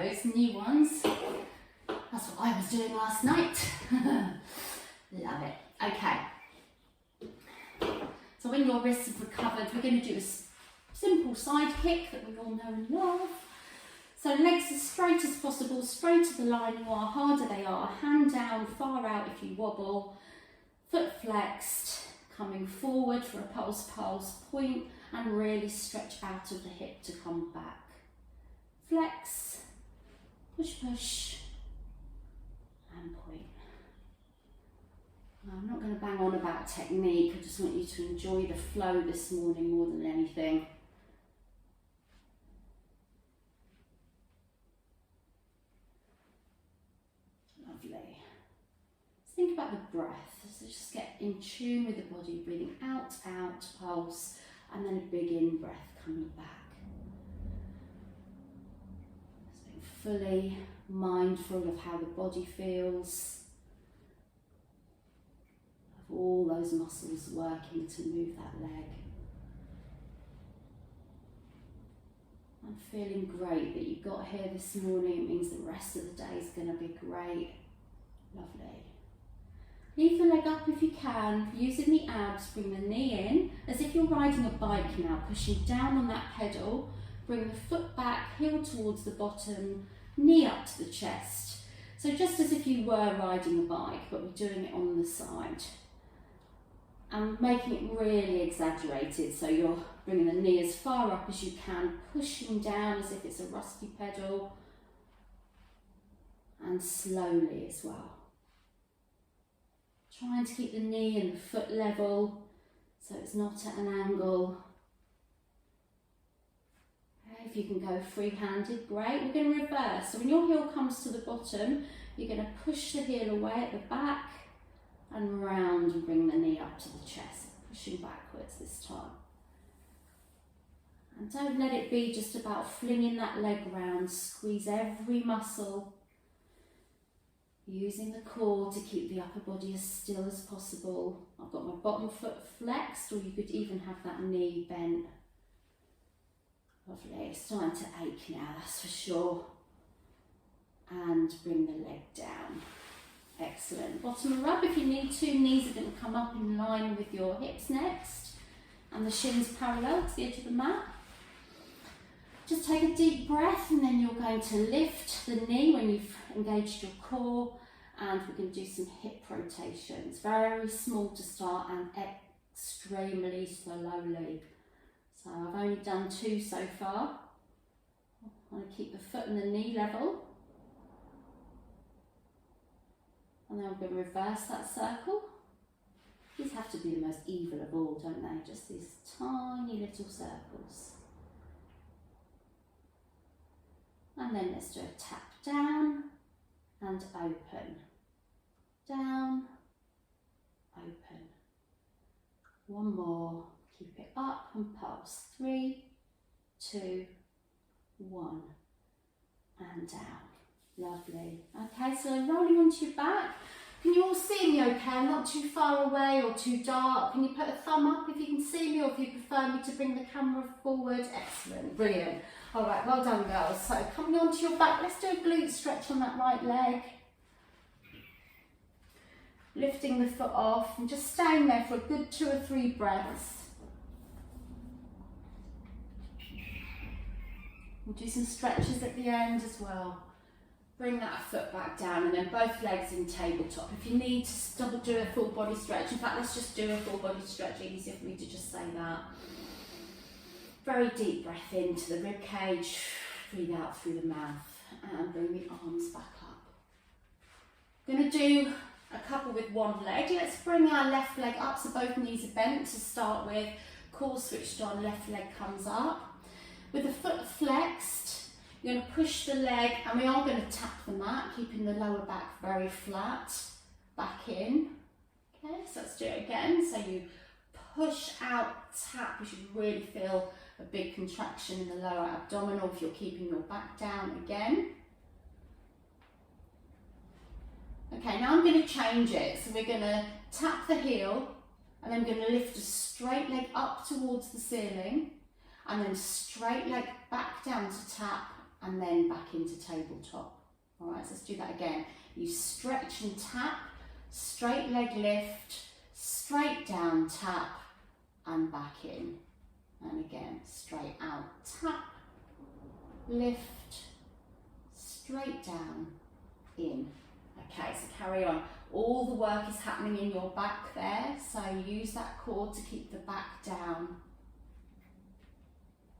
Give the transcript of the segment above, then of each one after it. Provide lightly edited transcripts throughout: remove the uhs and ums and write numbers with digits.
those, new ones. That's what I was doing last night. Love it. Okay. So when your wrists have recovered, we're going to do a simple side kick that we all know and love. So legs as straight as possible, straight to the line you are, harder they are. Hand down, far out if you wobble. Foot flexed, coming forward for a pulse point, and really stretch out of the hip to come back. Flex, push, and point. I'm not going to bang on about technique, I just want you to enjoy the flow this morning more than anything. Lovely. Think about the breath, so just get in tune with the body, breathing out, pulse, and then a big in breath coming back. Just being fully mindful of how the body feels, of all those muscles working to move that leg. I'm feeling great that you got here this morning. It means the rest of the day is going to be great. Lovely. Leave the leg up if you can, using the abs, bring the knee in, as if you're riding a bike now, pushing down on that pedal, bring the foot back, heel towards the bottom, knee up to the chest. So just as if you were riding a bike, but we're doing it on the side. And making it really exaggerated, so you're bringing the knee as far up as you can, pushing down as if it's a rusty pedal, and slowly as well. Trying to keep the knee and the foot level so it's not at an angle. Okay, if you can go free-handed, great. We're going to reverse. So when your heel comes to the bottom, you're going to push the heel away at the back and round and bring the knee up to the chest, pushing backwards this time. And don't let it be just about flinging that leg round. Squeeze every muscle, using the core to keep the upper body as still as possible. I've got my bottom foot flexed, or you could even have that knee bent. Lovely, it's starting to ache now, that's for sure. And bring the leg down. Excellent. Bottom rub if you need to. Knees are going to come up in line with your hips next. And the shins parallel to the edge of the mat. Just take a deep breath, and then you're going to lift the knee when you've engaged your core, and we're going to do some hip rotations. Very small to start and extremely slowly. So I've only done 2 so far. I want to keep the foot and the knee level. And then we're going to reverse that circle. These have to be the most evil of all, don't they? Just these tiny little circles. And then let's do a tap down and open. Down, open. One more. Keep it up and pulse. 3, 2, 1. And down. Lovely. Okay, so rolling onto your back. Can you all see me okay? I'm not too far away or too dark. Can you put a thumb up if you can see me, or if you prefer me to bring the camera forward? Excellent, brilliant. All right, well done, girls. So coming onto your back, let's do a glute stretch on that right leg. Lifting the foot off and just staying there for a good 2 or 3 breaths. We'll do some stretches at the end as well. Bring that foot back down, and then both legs in tabletop. If you need to do a full body stretch, in fact, let's just do a full body stretch. Easier for me to just say that. Very deep breath into the rib cage, breathe out through the mouth, and bring the arms back up. I'm going to do a couple with one leg. Let's bring our left leg up so both knees are bent to start with. Core switched on, left leg comes up. With the foot flexed, you're going to push the leg, and we are going to tap the mat, keeping the lower back very flat, back in. Okay, so let's do it again. So you push out, tap. You should really feel a big contraction in the lower abdominal if you're keeping your back down again. Okay, now I'm going to change it. So we're going to tap the heel, and then we're going to lift a straight leg up towards the ceiling, and then straight leg back down to tap, and then back into tabletop. All right, so let's do that again. You stretch and tap, straight leg lift, straight down, tap, and back in. And again, straight out, tap, lift, straight down, in. Okay, so carry on. All the work is happening in your back there, so use that core to keep the back down.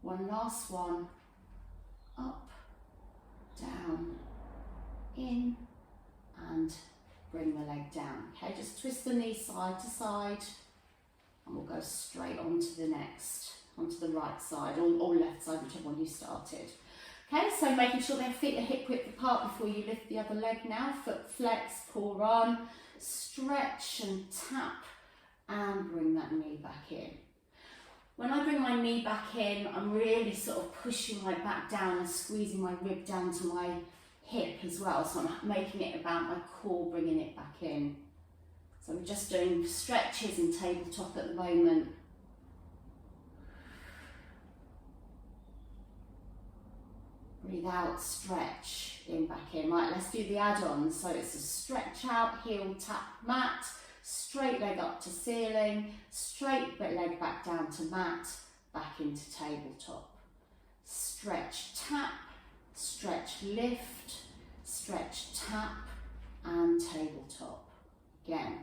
One last one. Up, down, in, and bring the leg down. Okay, just twist the knee side to side, and we'll go straight on to the next, onto the right side, or left side, whichever one you started. Okay, so making sure their feet are hip width apart before you lift the other leg now. Foot flex, core on, stretch and tap, and bring that knee back in. When I bring my knee back in, I'm really sort of pushing my back down and squeezing my rib down to my hip as well. So I'm making it about my core, bringing it back in. So we're just doing stretches and tabletop at the moment. Breathe out, stretch, in, back in. Right, let's do the add-ons. So it's a stretch out, heel tap mat, straight leg up to ceiling, straight leg back down to mat, back into tabletop. Stretch tap, stretch lift, stretch tap, and tabletop. Again,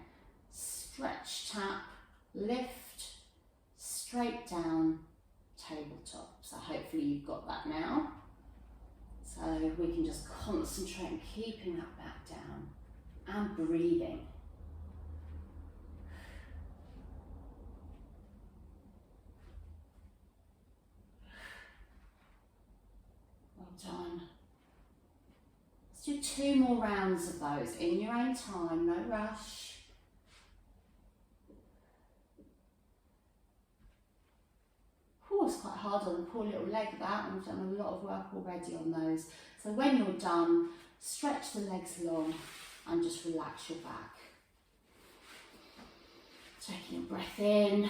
stretch tap, lift, straight down, tabletop. So hopefully you've got that now. So we can just concentrate on keeping that back down and breathing. Well done. Let's do 2 more rounds of those in your own time, no rush. It's quite hard on the poor little leg that, and we've done a lot of work already on those. So when you're done, stretch the legs long and just relax your back. Taking a breath in.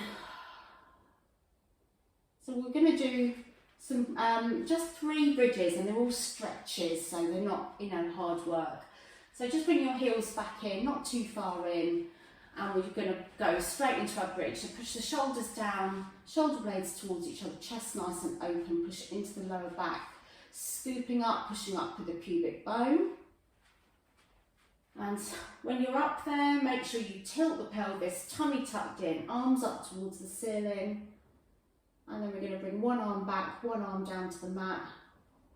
So we're going to do some just 3 bridges, and they're all stretches, so they're not, you know, hard work. So just bring your heels back in, not too far in. And we're going to go straight into our bridge. So push the shoulders down, shoulder blades towards each other, chest nice and open, push it into the lower back, scooping up, pushing up with the pubic bone. And when you're up there, make sure you tilt the pelvis, tummy tucked in, arms up towards the ceiling. And then we're going to bring one arm back, one arm down to the mat.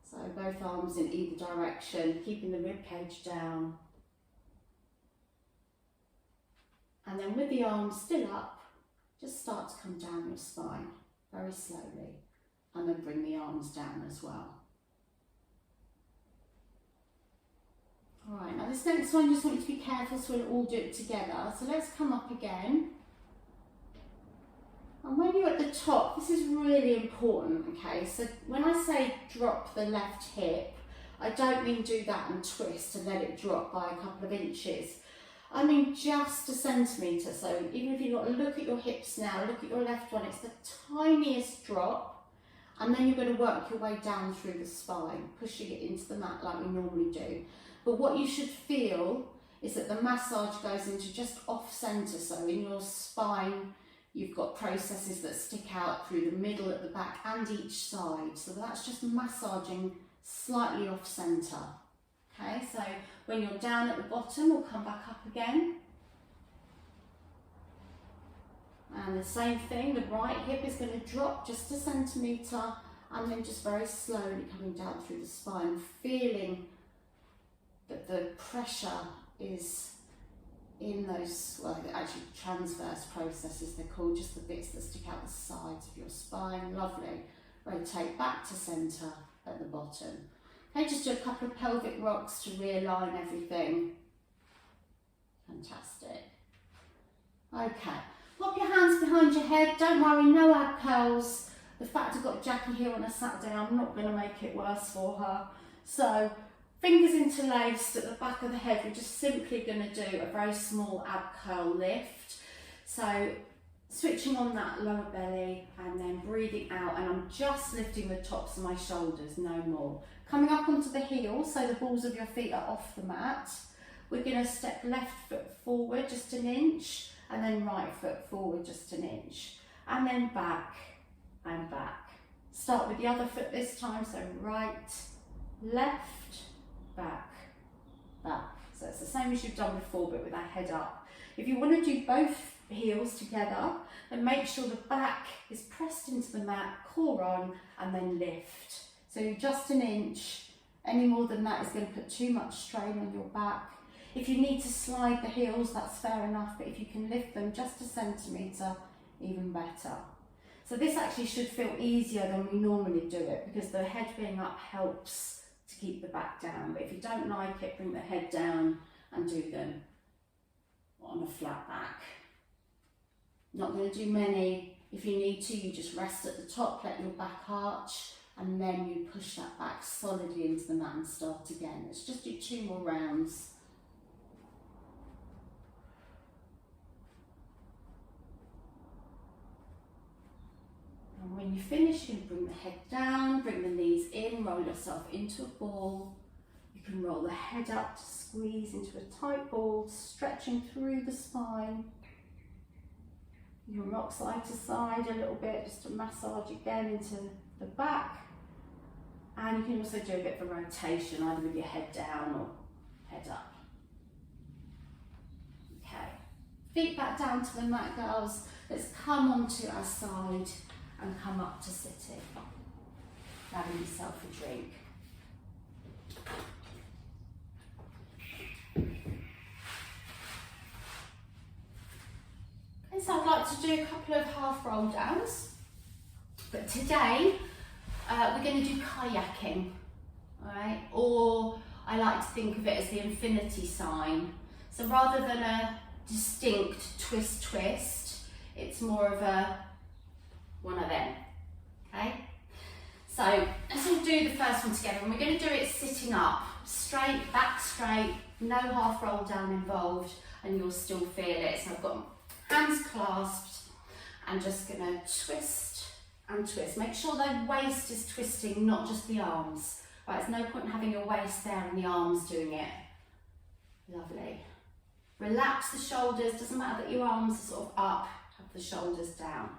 So both arms in either direction, keeping the rib cage down. And then with the arms still up, just start to come down your spine very slowly, and then bring the arms down as well. All right, now this next one, just want you to be careful so we'll all do it together. So let's come up again. And when you're at the top, this is really important, okay? So when I say drop the left hip, I don't mean do that and twist and let it drop by a couple of inches. I mean just a centimetre, so even if you've got to look at your hips now, look at your left one, it's the tiniest drop, and then you're going to work your way down through the spine, pushing it into the mat like we normally do. But what you should feel is that the massage goes into just off centre, so in your spine you've got processes that stick out through the middle, at the back and each side, so that's just massaging slightly off centre. Okay, so when you're down at the bottom, we'll come back up again. And the same thing, the right hip is going to drop just a centimetre, and then just very slowly coming down through the spine, feeling that the pressure is in those, well, actually transverse processes, they're called, just the bits that stick out the sides of your spine. Lovely. Rotate back to centre at the bottom. Okay, just do a couple of pelvic rocks to realign everything. Fantastic. Okay, pop your hands behind your head. Don't worry, no ab curls. The fact I've got Jackie here on a Saturday, I'm not going to make it worse for her. So, fingers interlaced at the back of the head, we're just simply going to do a very small ab curl lift. So, Switching on that lower belly and then breathing out, and I'm just lifting the tops of my shoulders, no more. Coming up onto the heels, so the balls of your feet are off the mat. We're going to step left foot forward just an inch, and then right foot forward just an inch, and then back and back. Start with the other foot this time, so right, left, back, back. So it's the same as you've done before, but with our head up. If you want to do both heels together, then make sure the back is pressed into the mat, core on, and then lift. So just an inch. Any more than that is going to put too much strain on your back. If you need to slide the heels, that's fair enough, but if you can lift them just a centimetre, even better. So this actually should feel easier than we normally do it, because the head being up helps to keep the back down. But if you don't like it, bring the head down and do them on a flat back. Not going to do many. If you need to, you just rest at the top, let your back arch, and then you push that back solidly into the mat and start again. Let's just do 2 more rounds. And when you finish, you can bring the head down, bring the knees in, roll yourself into a ball. You can roll the head up to squeeze into a tight ball, stretching through the spine. You can rock side to side a little bit, just to massage again into the back. And you can also do a bit of a rotation, either with your head down or head up. Okay, feet back down to the mat, girls. Let's come onto our side and come up to sitting. Having yourself a drink. Okay, so I'd like to do a couple of half roll downs, but today we're going to do kayaking, all right? Or I like to think of it as the infinity sign. So rather than a distinct twist, it's more of a one of them, okay? So let's all do the first one together, and we're going to do it sitting up, straight, back straight, no half roll down involved, and you'll still feel it. So I've got hands clasped, I'm just going to twist and twist. Make sure the waist is twisting, not just the arms. Right, there's no point in having your waist there and the arms doing it. Lovely. Relax the shoulders, doesn't matter that your arms are sort of up, have the shoulders down.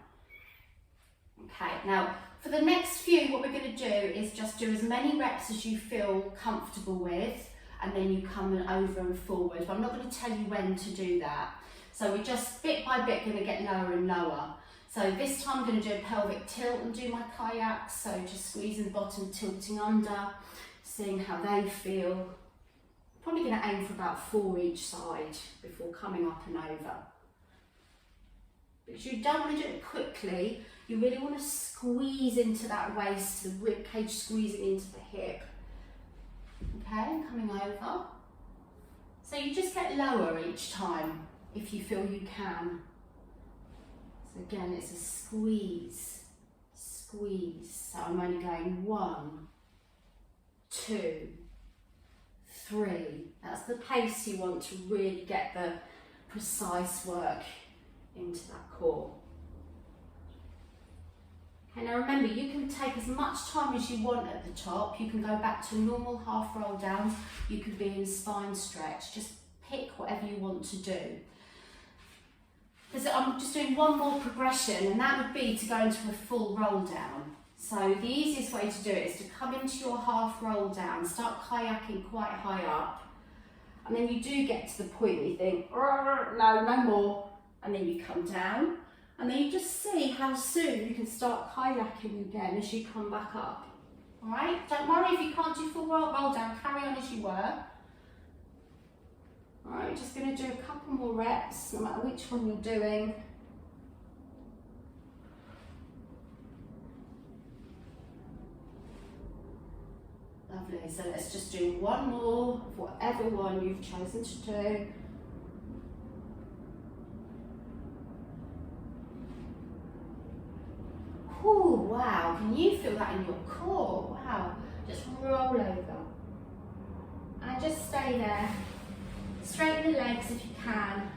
Okay, now for the next few, what we're going to do is just do as many reps as you feel comfortable with, and then you come over and forward. But I'm not going to tell you when to do that. So we're just bit by bit going to get lower and lower. So this time I'm going to do a pelvic tilt and do my kayaks. So just squeezing the bottom, tilting under, seeing how they feel. Probably going to aim for about 4 each side before coming up and over. Because you don't want to do it quickly, you really want to squeeze into that waist, the rib cage squeezing into the hip. Okay, and coming over. So you just get lower each time if you feel you can. So again, it's a squeeze, squeeze. So I'm only going 1, 2, 3. That's the pace you want to really get the precise work into that core. Okay, now remember, you can take as much time as you want at the top. You can go back to normal half roll downs. You can be in spine stretch. Just pick whatever you want to do. Because I'm just doing one more progression, and that would be to go into a full roll down. So the easiest way to do it is to come into your half roll down, start kayaking quite high up, and then you do get to the point where you think, no more, and then you come down, and then you just see how soon you can start kayaking again as you come back up. All right, don't worry if you can't do full roll down, carry on as you were. All right, just going to do a couple more reps, no matter which one you're doing. Lovely, so let's just do one more of whatever one you've chosen to do. Oh, wow, can you feel that in your core? Wow, just roll over and just stay there. Straighten the legs if you can.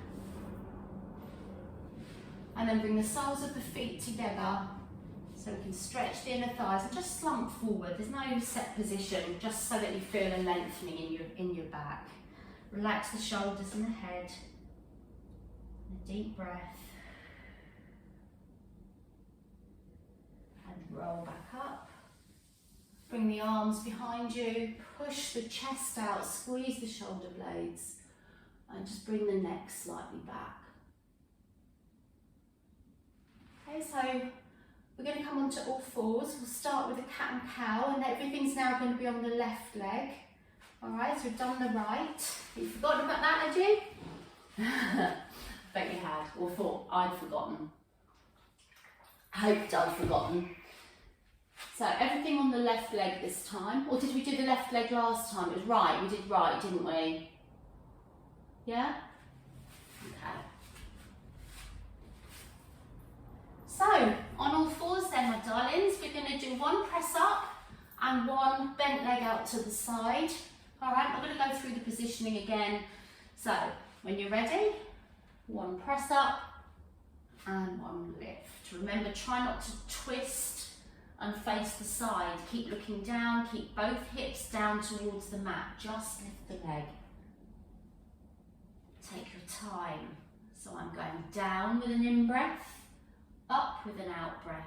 And then bring the soles of the feet together so we can stretch the inner thighs and just slump forward. There's no set position, just so that you feel a lengthening in your back. Relax the shoulders and the head. A deep breath. And roll back up. Bring the arms behind you, push the chest out, squeeze the shoulder blades, and just bring the neck slightly back. Okay, so we're going to come onto all fours. We'll start with a cat and cow, and everything's now going to be on the left leg. Alright, so we've done the right. You've forgotten about that, had you? Bet you had, or thought I'd forgotten. Hoped I'd forgotten. So everything on the left leg this time. Or did we do the left leg last time? It was right, we did right, didn't we? Yeah? Okay. So, on all fours then, my darlings, we're going to do one press up and one bent leg out to the side. Alright, I'm going to go through the positioning again. So, when you're ready, one press up and one lift. Remember, try not to twist and face the side. Keep looking down, keep both hips down towards the mat. Just lift the leg. Take your time. So I'm going down with an in-breath, up with an out-breath,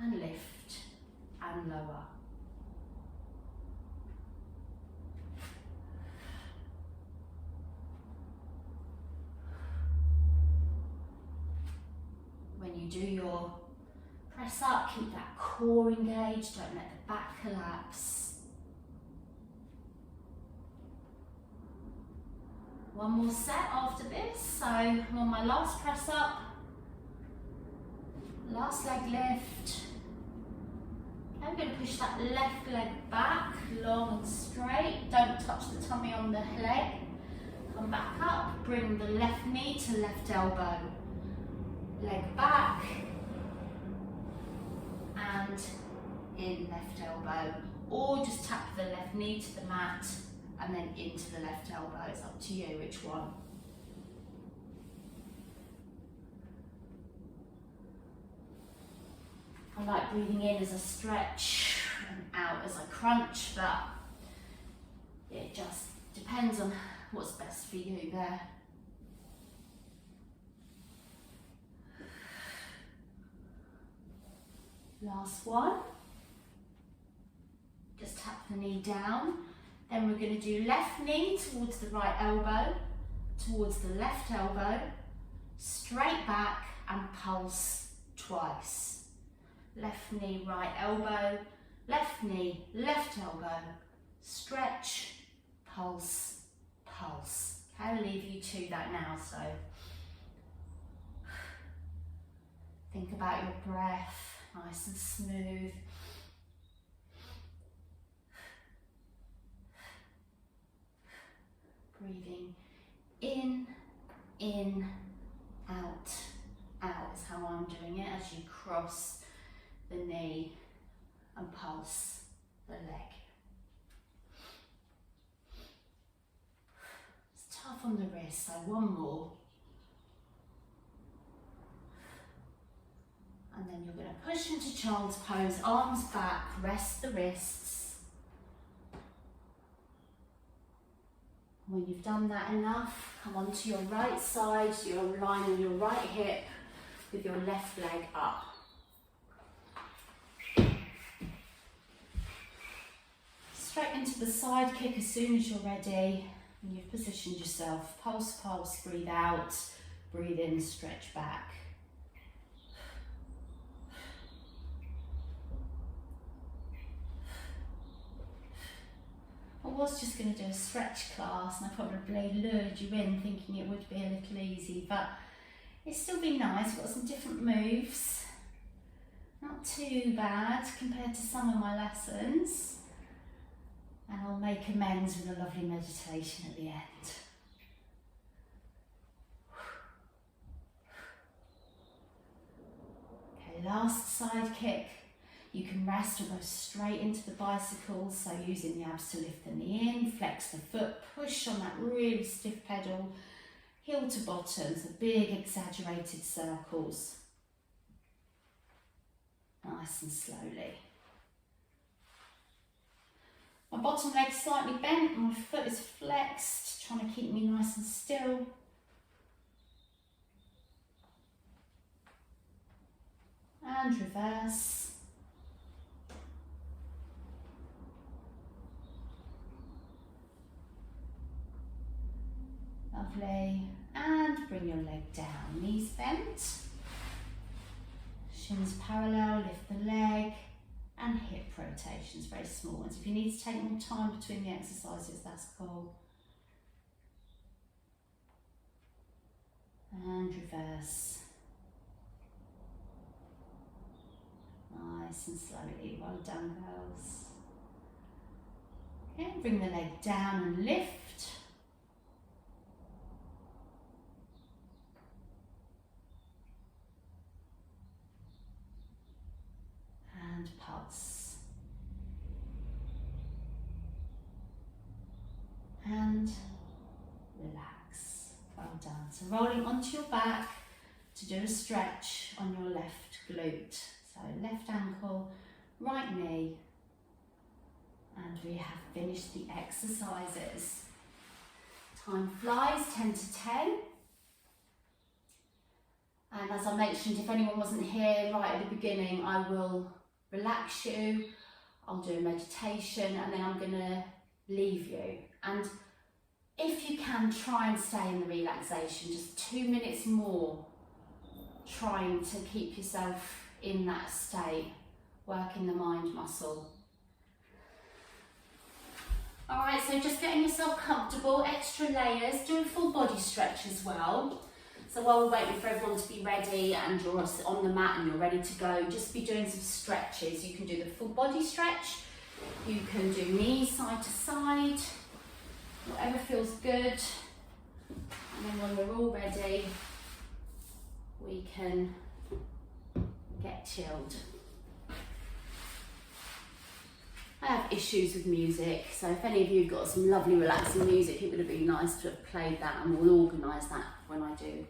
and lift and lower. When you do your press up, keep that core engaged, don't let the back collapse. One more set after this, so I'm on my last press up, last leg lift. Okay, I'm going to push that left leg back, long and straight, don't touch the tummy on the leg. Come back up, bring the left knee to left elbow, leg back, and in left elbow, or just tap the left knee to the mat and then into the left elbow. It's up to you which one. I like breathing in as I stretch and out as I crunch, but it just depends on what's best for you there. Last one. Just tap the knee down. Then we're going to do left knee towards the right elbow, towards the left elbow, straight back and pulse twice. Left knee, right elbow, left knee, left elbow, stretch, pulse, pulse. Okay, I'll leave you to that now, so think about your breath, nice and smooth. Breathing in, out, out is how I'm doing it as you cross the knee and pulse the leg. It's tough on the wrist, so one more. And then you're going to push into child's pose, arms back, rest the wrists. When you've done that enough, come onto your right side, so you're lining your right hip with your left leg up. Straight into the side kick as soon as you're ready and you've positioned yourself. Pulse, pulse, breathe out, breathe in, stretch back. I was just going to do a stretch class and I probably lured you in thinking it would be a little easy, but it's still been nice. We've got some different moves, not too bad compared to some of my lessons, and I'll make amends with a lovely meditation at the end. Okay, last side kick. You can rest or go straight into the bicycle, so using the abs to lift the knee in, flex the foot, push on that really stiff pedal, heel to bottom, so big exaggerated circles. Nice and slowly. My bottom leg's slightly bent, my foot is flexed, trying to keep me nice and still. And reverse. Lovely. And bring your leg down, knees bent. Shins parallel, lift the leg. And hip rotations, very small ones. If you need to take more time between the exercises, that's cool. And reverse. Nice and slowly, well done girls. Okay, bring the leg down and lift. And pulse. And relax. Well done. So rolling onto your back to do a stretch on your left glute. So left ankle, right knee. And we have finished the exercises. Time flies, 10 to 10. And as I mentioned, if anyone wasn't here right at the beginning, I will relax you, I'll do a meditation, and then I'm going to leave you. And if you can, try and stay in the relaxation, just 2 minutes more, trying to keep yourself in that state, working the mind muscle. Alright, so just getting yourself comfortable, extra layers, do a full body stretch as well. So while we're waiting for everyone to be ready and you're on the mat and you're ready to go, just be doing some stretches. You can do the full body stretch, you can do knees side to side, whatever feels good. And then when we're all ready, we can get chilled. I have issues with music, so if any of you have got some lovely relaxing music, it would have been nice to have played that, and we'll organise that when I do